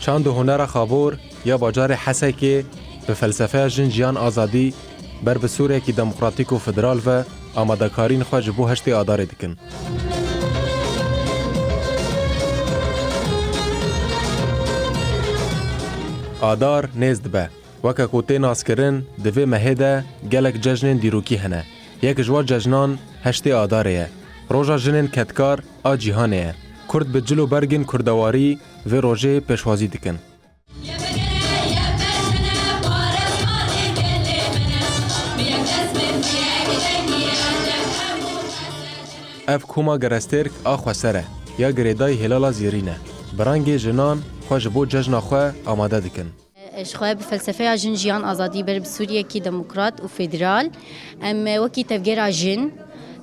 چند هنر خابور یا باجار حسه که به فلسفه جنجیان آزادی بر به سوریه کی دموکراتیک و فدرال و آمادکارین خواج بو هشتی آداره دکن. آدار نزد به وکا کوته ناسکرین دوی مهده گلک ججنین دیروکی هنه. یک جوا ججنان هشتی آداره روژا جنین کتکار آ جیهانه. کرد به جلو برگن کردواری و روژه پشوازی دکن. اف کوما گرسترک آخوا سره یا گریدای هلالا زیرینه. برانگی جنان خوش بو ججنا خواه آماده دکن. اشخواه بفلسفه جنجیان آزادی بر بسوریه کی دموکرات و فدرال ام وکی تفگیر جن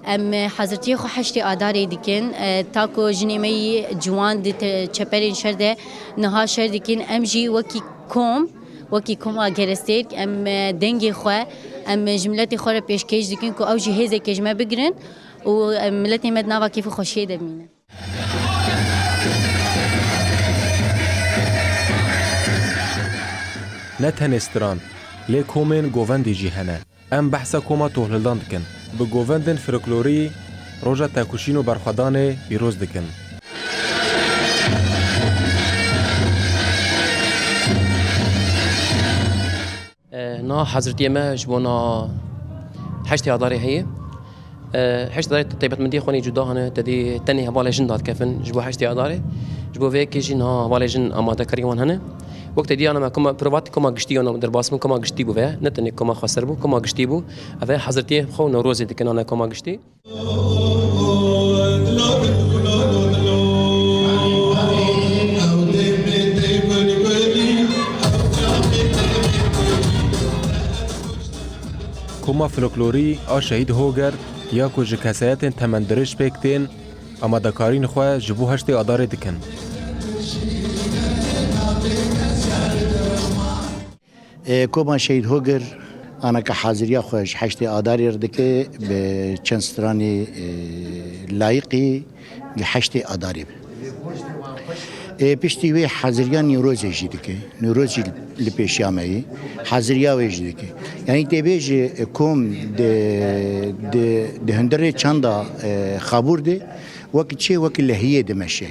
ام حضرتی خو حشتی آداری دکن تاکو جنیمی جوان ده چپرین شرده نها شردکن ام جی وکی کوم گرسترک ام دنگی خواه ام جملتی خواه پیشکش دکن که او جهیزه کجمه بگرن و ملتی مدناوا کیف خوشی دمینه. نه تنستران لی کومن گووندی جیهنه. ام بحثا کوما توهلدان دکن. به گووندن فرکلوری روژا تاکوشین و برخوادان بیروز دکن. نا حضرتی ما جبونا حشتی آداری هی. حشت داره طيبت من دي خوني جدا هنا تدي تاني هبالة جن دات كفن جبو حشتي عداري جبو فيك جن ها هبالة جن أماده كريوان هنا وقت دي أنا ما كم بروفات كم قشتي أنا درباس من كم قشتي بو فيه نتني كم خسر بو كم قشتي بو أفه حضرتي خو نوروزي دي كنا أنا كم قشتي كما فلکلوری آ شهید هوگر یا کو جکسایت تمندرش پکتین اما دکارین خواه جبو هشتی آداره دکن. كوما شهيد هوجر أنا كحاضرية خوش حشتي آداري ردكي بچنستراني لايقي لحشتي آداري پشتی وی حاضریان نیوروزی جدیده نیوروزی لپیشیامه حاضریا وی جدیده یعنی تبیج کوم ده هندره چندا خابور ده وقت چه وقت لحیه دمشه